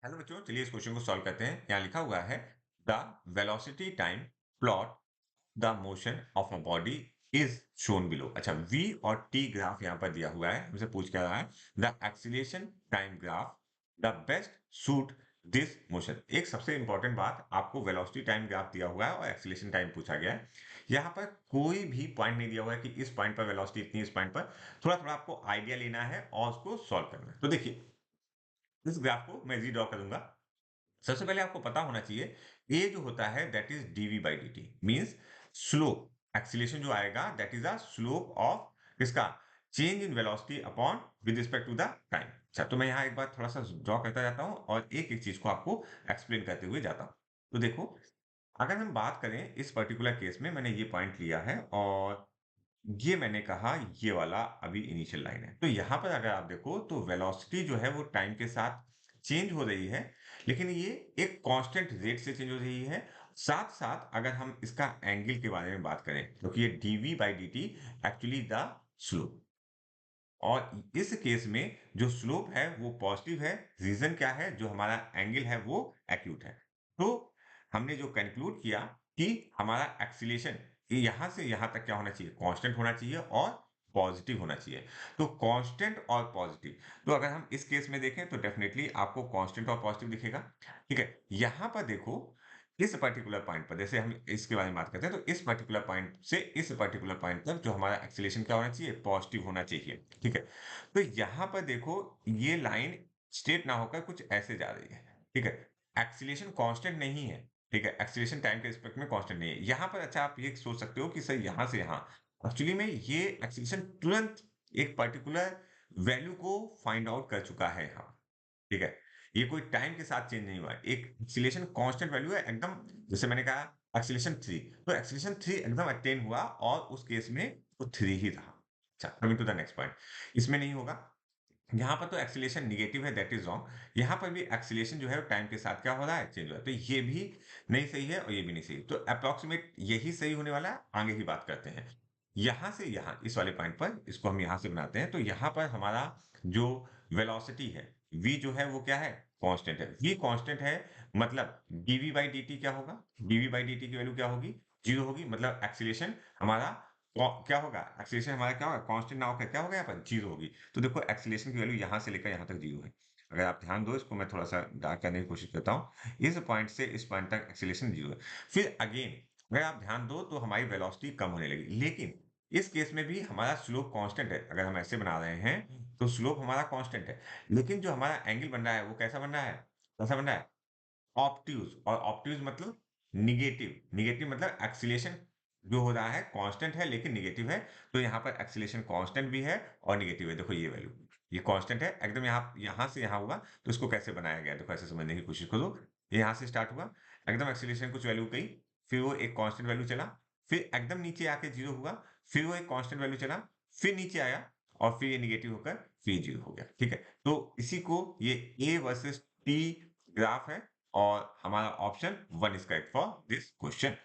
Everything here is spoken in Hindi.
हेलो बच्चों, चलिए इस क्वेश्चन को सॉल्व करते हैं। यहाँ लिखा हुआ है the velocity time plot the motion of a body is shown below. अच्छा, v और t ग्राफ यहाँ पर दिया हुआ है। हमसे पूछ क्या रहा है? The acceleration time graph the best suit this motion. एक सबसे इंपॉर्टेंट बात, आपको वेलोसिटी टाइम ग्राफ दिया हुआ है और एक्सीलरेशन टाइम पूछा गया है। यहाँ पर कोई भी पॉइंट नहीं दिया हुआ है कि इस पॉइंट पर वेलोसिटी इतनी, इस पॉइंट पर। थोड़ा थोड़ा आपको आइडिया लेना है और उसको सॉल्व करना है। तो देखिए, इस ग्राफ को मैं ड्रॉ करूंगा। सबसे पहले आपको पता होना चाहिए, ये जो होता है that is D V by D T, means slope. Acceleration जो आएगा that is a slope of इसका change in velocity upon with respect to the time. अच्छा, तो मैं यहाँ एक बार थोड़ा सा ड्रॉ करता जाता हूँ और एक एक चीज को आपको एक्सप्लेन करते हुए जाता हूँ। तो देखो, अगर हम बात करें इस पर्टिकुलर केस में, मैंने ये पॉइंट लिया है और ये मैंने कहा ये वाला अभी इनिशियल लाइन है। तो यहाँ पर अगर आप देखो तो वेलोसिटी जो है वो टाइम के साथ चेंज हो रही है, लेकिन ये एक कांस्टेंट रेट से चेंज हो रही है। साथ-साथ अगर हम इसका एंगल के बारे में बात करें, क्योंकि ये D V by D actually the slope, और इस केस में जो स्लोप है वो पॉजिटिव है। रीजन क्या है? जो हमारा एंगल है वो एक्यूट है। तो हमने जो कंक्लूड किया कि हमारा एक्सीलरेशन यहां से यहां तक क्या होना चाहिए? कांस्टेंट होना चाहिए और पॉजिटिव होना चाहिए। तो कांस्टेंट और पॉजिटिव, तो अगर हम इस केस में देखें तो डेफिनेटली आपको कांस्टेंट और पॉजिटिव दिखेगा। ठीक है, यहां पर देखो, इस पर्टिकुलर पॉइंट पर जैसे हम इसके बारे में बात करते हैं, तो इस पर्टिकुलर पॉइंट से इस पर्टिकुलर पॉइंट तक जो हमारा एक्सीलरेशन क्या होना चाहिए? पॉजिटिव होना चाहिए। ठीक है, तो यहां पर देखो, ये लाइन स्ट्रेट ना होकर कुछ ऐसे जा रही है। ठीक है, एक्सीलरेशन कांस्टेंट नहीं है। ठीक है, एक्सीलरेशन टाइम के रिस्पेक्ट में कांस्टेंट नहीं है यहां पर। अच्छा, आप ये सोच सकते हो कि सर यहां से यहां एक्चुअली में ये एक्सीलरेशन तुरंत एक पर्टिकुलर वैल्यू को फाइंड आउट कर चुका है यहाँ। ठीक है, ये कोई टाइम के साथ चेंज नहीं हुआ है। एक एक्सीलरेशन कांस्टेंट वैल्यू है एकदम। जैसे मैंने कहा एक्सीलरेशन 3, तो एक्सीलरेशन 3 एकदम अटेन हुआ और उस केस में वो 3 ही रहा। अच्छा, coming to the next point, इसमें नहीं होगा। यहाँ पर तो एक्सीलरेशन नेगेटिव है, दैट इज रॉन्ग। यहाँ पर भी एक्सीलरेशन जो है टाइम के साथ क्या हो रहा है? चेंज हो रहा है। तो ये भी नहीं सही है और ये भी नहीं सही। तो अप्रोक्सीमेट यही सही होने वाला है। आगे की बात करते हैं। यहां से यहां इस वाले पॉइंट पर, इसको हम यहां से बनाते हैं। तो यहां पर हमारा जो वेलोसिटी है v जो है वो क्या है? कांस्टेंट है। v कांस्टेंट है, मतलब dv बाई dt क्या होगा? dv बाई dt की वैल्यू क्या होगी? जीरो होगी। मतलब एक्सीलरेशन हमारा क्या होगा? एक्सीलरेशन हमारा क्या होगा? कांस्टेंट ना होकर क्या होगा? यहाँ पर जीरो होगी। तो देखो, एक्सीलरेशन की वैल्यू यहाँ से लेकर यहाँ तक जीरो है। अगर आप ध्यान दो, इसको मैं थोड़ा सा डार्क करने की कोशिश करता हूँ। इस पॉइंट से इस पॉइंट तक एक्सीलरेशन जीरो है। फिर अगेन अगर आप ध्यान दो तो हमारी वेलोसिटी कम होने लगी, लेकिन इस केस में भी हमारा स्लोप कांस्टेंट है। अगर हम ऐसे बना रहे हैं तो स्लोप हमारा कांस्टेंट है, लेकिन जो हमारा एंगल बन रहा है वो कैसा बन रहा है? कैसा बन रहा है? ऑब्ट्यूज। और ऑब्ट्यूज मतलब निगेटिव। निगेटिव मतलब एक्सीलरेशन जो हो रहा है कांस्टेंट है लेकिन निगेटिव है। तो यहाँ पर एक्सीलरेशन कांस्टेंट भी है और निगेटिव है। देखो ये वैल्यू, ये कांस्टेंट है एकदम। यहाँ यहाँ से यहाँ हुआ, तो इसको कैसे बनाया गया? देखो ऐसे समझने की कोशिश करो। ये यहाँ से स्टार्ट हुआ, एकदम एक्सीलरेशन कुछ वैल्यू गई, फिर वो एक कांस्टेंट वैल्यू चला, फिर एकदम नीचे आके जीरो हुआ, फिर वो एक कांस्टेंट वैल्यू चला, फिर नीचे आया और फिर ये निगेटिव होकर फिर जीरो हो गया। ठीक है, तो इसी को ये ए वर्सेस टी ग्राफ है और हमारा option 1 is correct for this question.